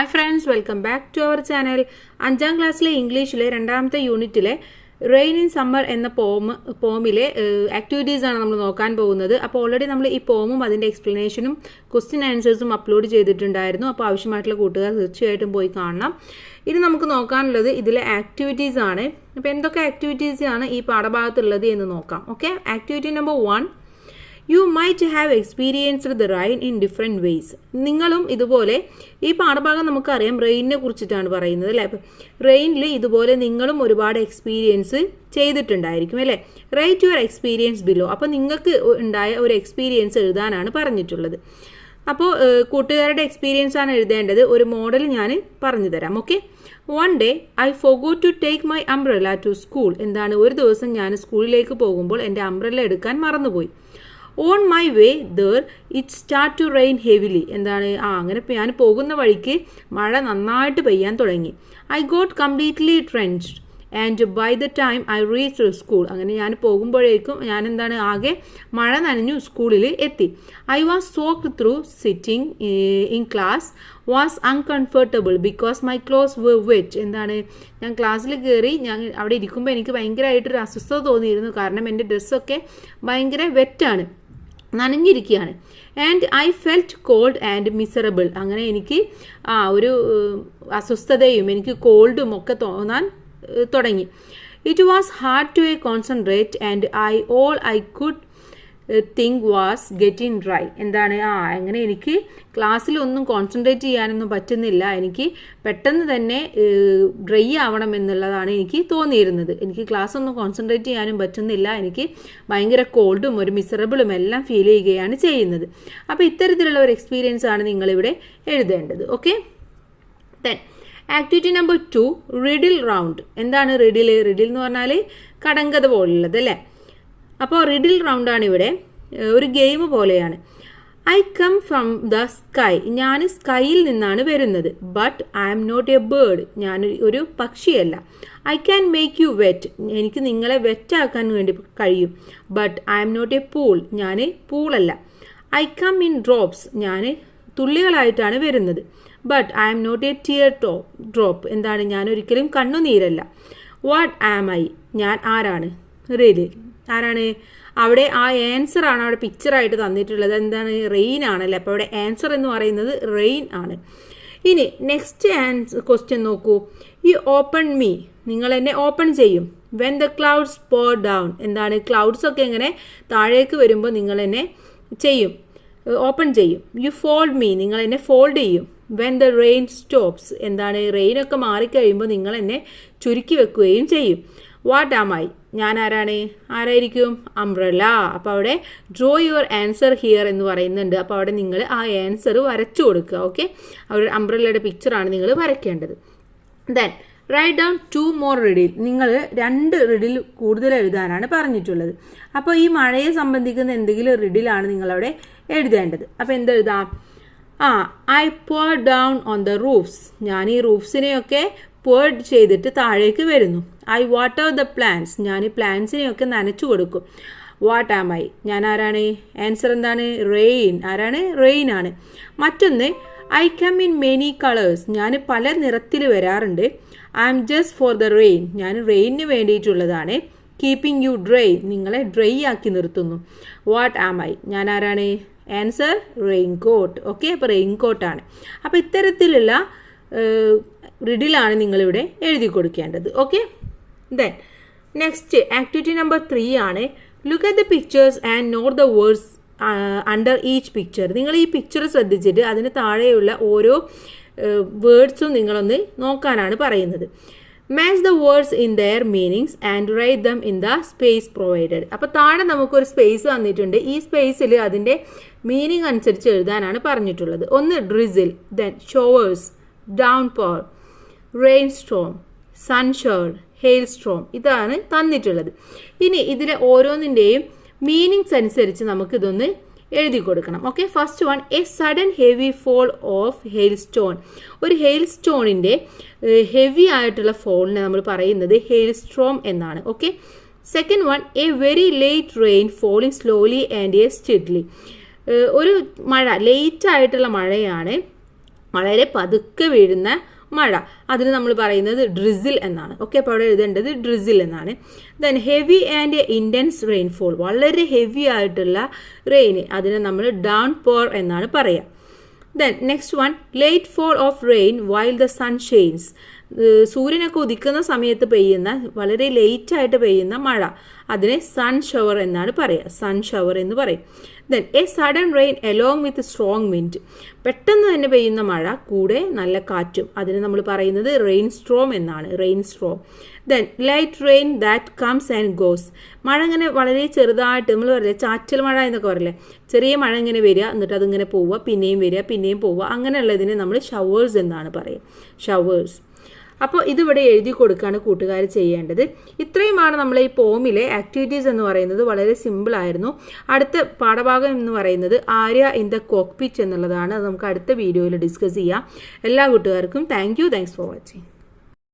Hi friends, welcome back to our channel. 5ാം ക്ലാസ്സിലെ ഇംഗ്ലീഷിലെ 2ാമത്തെ യൂണിറ്റിലെ റെയിൻ ഇൻ സമ്മർ എന്ന പോമിലെ ആക്ടിവിറ്റീസ് ആണ് നമ്മൾ നോക്കാൻ പോകുന്നത്. അപ്പോൾ ഓൾറെഡി നമ്മൾ ഈ പോമും അതിൻ്റെ എക്സ്പ്ലനേഷനും ക്വസ്റ്റ്യൻ ആൻസേഴ്സും അപ്ലോഡ് ചെയ്തിട്ടുണ്ടായിരുന്നു. അപ്പോൾ ആവശ്യമായിട്ടുള്ള കൂട്ടുകാർ തീർച്ചയായിട്ടും പോയി കാണണം. ഇനി നമുക്ക് നോക്കാനുള്ളത് ഇതിലെ ആക്ടിവിറ്റീസ് ആണ്. അപ്പോൾ എന്തൊക്കെ ആക്ടിവിറ്റീസ് ആണ് ഈ പാഠഭാഗത്തുള്ളത് എന്ന് നോക്കാം. Okay, activity number 1, you might have experienced the rain in different ways. നിങ്ങളും ഇതുപോലെ, ഈ പാഠഭാഗം നമുക്കറിയാം റെയിനിനെ കുറിച്ചിട്ടാണ് പറയുന്നത് അല്ലേ. അപ്പം റെയിനിൽ ഇതുപോലെ നിങ്ങളും ഒരുപാട് എക്സ്പീരിയൻസ് ചെയ്തിട്ടുണ്ടായിരിക്കും അല്ലേ. Write your experience below. അപ്പോൾ നിങ്ങൾക്ക് ഉണ്ടായ ഒരു എക്സ്പീരിയൻസ് എഴുതാനാണ് പറഞ്ഞിട്ടുള്ളത്. അപ്പോൾ കൂട്ടുകാരുടെ എക്സ്പീരിയൻസ് ആണ് എഴുതേണ്ടത്. ഒരു മോഡൽ ഞാൻ പറഞ്ഞു തരാം. Okay, 1 day I forgot to take my umbrella to school. എന്താണ്, ഒരു ദിവസം ഞാൻ സ്കൂളിലേക്ക് പോകുമ്പോൾ എൻ്റെ അംബ്രല്ല എടുക്കാൻ മറന്നുപോയി. On my way there it start to rain heavily. എന്താണ്, അങ്ങനെ ഞാൻ പോകുന്ന വഴിക്ക് മഴ നന്നായിട്ട് പെയ്യാൻ തുടങ്ങി. I got completely drenched and by the time I reach school. അങ്ങനെ ഞാൻ പോകുമ്പോഴേക്കും ഞാൻ എന്താണ്, ആകെ മഴ നനഞ്ഞു സ്കൂളിൽ എത്തി. I was soaked through sitting in class was uncomfortable because my clothes were wet. എന്താണ്, ഞാൻ ക്ലാസ്സിൽ കയറി ഞാൻ അവിടെ ഇരിക്കുമ്പോൾ എനിക്ക് ഭയങ്കരമായിട്ടൊരു അസ്വസ്ഥത തോന്നിയിരുന്നു. കാരണം എൻ്റെ ഡ്രസ്സൊക്കെ ഭയങ്കര വെറ്റാണ്, നനഞ്ഞിരിക്കുകയാണ്. And I felt cold and miserable. അങ്ങനെ എനിക്ക് ഒരു അസ്വസ്ഥതയും എനിക്ക് കോൾഡും ഒക്കെ തോന്നാൻ തുടങ്ങി. It was hard to concentrate and all I could think was getting dry. എന്താണ്, അങ്ങനെ എനിക്ക് ക്ലാസ്സിലൊന്നും കോൺസെൻട്രേറ്റ് ചെയ്യാനൊന്നും പറ്റുന്നില്ല. എനിക്ക് പെട്ടെന്ന് തന്നെ ഡ്രൈ ആവണം എന്നുള്ളതാണ് എനിക്ക് തോന്നിയിരുന്നത്. എനിക്ക് ക്ലാസ് ഒന്നും കോൺസെൻട്രേറ്റ് ചെയ്യാനും പറ്റുന്നില്ല. എനിക്ക് ഭയങ്കര കോൾഡും ഒരു മിസറബിളും എല്ലാം ഫീൽ ചെയ്യുകയാണ് ചെയ്യുന്നത്. അപ്പോൾ ഇത്തരത്തിലുള്ള ഒരു എക്സ്പീരിയൻസ് ആണ് നിങ്ങളിവിടെ എഴുതേണ്ടത്. Okay, then activity number 2, riddle round. എന്താണ് റിഡിൽ? റിഡിൽ എന്ന് പറഞ്ഞാൽ കടങ്കഥ പോലുള്ളത് അല്ലേ. അപ്പോൾ റിഡിൽ റൗണ്ടാണ് ഇവിടെ, ഒരു ഗെയിം പോലെയാണ്. I come from the sky. ഞാൻ സ്കൈയിൽ നിന്നാണ് വരുന്നത്. But I am not a bird. ഞാൻ ഒരു പക്ഷിയല്ല. I can make you wet. എനിക്ക് നിങ്ങളെ വെറ്റാക്കാൻ വേണ്ടി കഴിയും. But I am not a pool. ഞാൻ പൂളല്ല. I come in drops. ഞാൻ തുള്ളികളായിട്ടാണ് വരുന്നത്. But I am not a tear drop. എന്താണ്, ഞാൻ ഒരിക്കലും കണ്ണുനീരല്ല. What am I. ഞാൻ ആരാണ്? റിഡിൽ ആരാണ്? അവിടെ ആൻസർ ആണ് അവിടെ പിക്ചറായിട്ട് തന്നിട്ടുള്ളത്. എന്താണ്, റെയിൻ ആണല്ലേ. അപ്പോൾ അവിടെ ആൻസർ എന്ന് പറയുന്നത് റെയിൻ ആണ്. ഇനി നെക്സ്റ്റ് ക്വസ്റ്റ്യൻ നോക്കൂ. You open me. നിങ്ങൾ എന്നെ ഓപ്പൺ ചെയ്യും. When the clouds pour down. എന്താണ്, ക്ലൗഡ്സ് ഒക്കെ ഇങ്ങനെ താഴേക്ക് വരുമ്പോൾ നിങ്ങൾ എന്നെ ചെയ്യും, ഓപ്പൺ ചെയ്യും. You fold me. നിങ്ങൾ എന്നെ ഫോൾഡ് ചെയ്യും. When the rain stops. എന്താണ്, റെയിനൊക്കെ മാറിക്കഴിയുമ്പോൾ നിങ്ങൾ എന്നെ ചുരുക്കി വെക്കുകയും ചെയ്യും. What am I. ഞാൻ ആരാണ്? ആരായിരിക്കും? അംബ്രല്ല. അപ്പോൾ അവിടെ ഡ്രോ യുവർ ആൻസർ ഹിയർ എന്ന് പറയുന്നുണ്ട്. അപ്പോൾ അവിടെ നിങ്ങൾ ആ ആൻസർ വരച്ചു കൊടുക്കുക. ഓക്കെ, അവിടെ അംബ്രല്ലയുടെ പിക്ചറാണ് നിങ്ങൾ വരയ്ക്കേണ്ടത്. Then write down 2 more riddle. നിങ്ങൾ 2 റിഡിൽ കൂടുതൽ എഴുതാനാണ് പറഞ്ഞിട്ടുള്ളത്. അപ്പോൾ ഈ മഴയെ സംബന്ധിക്കുന്ന എന്തെങ്കിലും റിഡിലാണ് നിങ്ങളവിടെ എഴുതേണ്ടത്. അപ്പോൾ എന്തെഴുതാം? I pour down on the roofs. ഞാൻ ഈ റൂഫ്സിനെയൊക്കെ pour ചെയ്തിട്ട് താഴേക്ക് വരുന്നു. I water the plants. ഞാൻ ഈ പ്ലാന്റ്സിനെയൊക്കെ നനച്ചു കൊടുക്കും. What am I. ഞാൻ ആരാണ്? ആൻസർ എന്താണ്? റെയിൻ. ആരാണ്? റെയിൻ ആണ്. മറ്റൊന്ന്, I come in many colours. ഞാൻ പല നിറത്തിൽ വരാറുണ്ട്. I am just for the rain. ഞാൻ റെയിനിന് വേണ്ടിയിട്ടുള്ളതാണ്. Keeping you dry. നിങ്ങളെ ഡ്രൈ ആക്കി നിർത്തുന്നു. What am I. ഞാൻ ആരാണ്? Answer rain coat. ഓക്കെ, അപ്പോൾ റെയിൻ കോട്ടാണ്. അപ്പോൾ ഇത്തരത്തിലുള്ള റിഡിലാണ് നിങ്ങളിവിടെ എഴുതി കൊടുക്കേണ്ടത്. Okay, then next activity number 3 ആണ്. Look at the pictures and note the words under each picture. നിങ്ങൾ ഈ പിക്ചർ ശ്രദ്ധിച്ചിട്ട് അതിന് താഴെയുള്ള ഓരോ വേർഡ്സും നിങ്ങളൊന്ന് നോക്കാനാണ് പറയുന്നത്. Match the words in there meanings and write them in the space provided. അപ്പോൾ താഴെ നമുക്കൊരു സ്പേസ് തന്നിട്ടുണ്ട്. ഈ സ്പേസിൽ അതിൻ്റെ മീനിങ് അനുസരിച്ച് എഴുതാനാണ് പറഞ്ഞിട്ടുള്ളത്. ഒന്ന് ഡ്രിസിൽ, ദെൻ ഷോവേഴ്സ്, ഡൗൺ പോർ, റെയിൻ സ്റ്റോം, സൺഷേർഡ്, ഹെയിൽ സ്റ്റോം. ഇതാണ് തന്നിട്ടുള്ളത്. ഇനി ഇതിലെ ഓരോന്നിൻ്റെയും മീനിങ്സ് അനുസരിച്ച് നമുക്കിതൊന്ന് എഴുതി കൊടുക്കണം. Okay, first one, a sudden heavy fall of hail stone. ഒരു ഹെയിൽ സ്റ്റോണിൻ്റെ ഹെവി ആയിട്ടുള്ള ഫോളിനെ നമ്മൾ പറയുന്നത് ഹെയിൽ സ്റ്റോം എന്നാണ്. Okay, second one, a very light rain falling slowly and a steadily. ഒരു മഴ, ലേറ്റ് ആയിട്ടുള്ള മഴയാണ്, വളരെ പതുക്കെ വീഴുന്ന മഴ, അതിന് നമ്മൾ പറയുന്നത് ഡ്രിസിൽ എന്നാണ്. ഓക്കെ, അപ്പോൾ അവിടെ എഴുതേണ്ടത് ഡ്രിസിൽ എന്നാണ്. Then heavy and intense rainfall, വളരെ ഹെവി ആയിട്ടുള്ള റെയിൻ, അതിനെ നമ്മൾ ഡൗൺ പോർ എന്നാണ് പറയുക. Then next one, light fall of rain while the sun shines, സൂര്യനൊക്കെ ഉദിക്കുന്ന സമയത്ത് പെയ്യുന്ന വളരെ ലേറ്റായിട്ട് പെയ്യുന്ന മഴ, അതിനെ സൺ ഷവർ എന്നാണ് പറയുക, സൺ ഷവർ എന്ന് പറയും. Then A sudden rain along with strong wind, പെട്ടെന്ന് തന്നെ പെയ്യുന്ന മഴ കൂടെ നല്ല കാറ്റും, അതിന് നമ്മൾ പറയുന്നത് റെയിൻ സ്ട്രോം എന്നാണ്, rain Strom. Then light rain that comes and goes, മഴ ഇങ്ങനെ വളരെ ചെറുതായിട്ട്, നമ്മൾ പറയില്ലേ ചാറ്റൽ മഴ എന്നൊക്കെ പറയില്ലേ, ചെറിയ മഴ ഇങ്ങനെ വരിക, എന്നിട്ട് അതിങ്ങനെ പോവുക, പിന്നെയും വരിക, പിന്നെയും പോവുക, അങ്ങനെയുള്ളതിനെ നമ്മൾ ഷവേഴ്സ് എന്നാണ് പറയുക, ഷവേഴ്സ്. അപ്പോൾ ഇതിവിടെ എഴുതി കൊടുക്കുകയാണ് കൂട്ടുകാർ ചെയ്യേണ്ടത്. ഇത്രയുമാണ് നമ്മൾ ഈ പോമിലെ ആക്ടിവിറ്റീസ് എന്ന് പറയുന്നത്. വളരെ സിമ്പിളായിരുന്നു. അടുത്ത പാഠഭാഗം എന്ന് പറയുന്നത് ആര്യ ഇൻ ദ കോക്പിറ്റ് എന്നുള്ളതാണ്. അത് നമുക്ക് അടുത്ത വീഡിയോയിൽ ഡിസ്കസ് ചെയ്യാം. എല്ലാ കൂട്ടുകാർക്കും താങ്ക്സ് ഫോർ വാച്ചിങ്.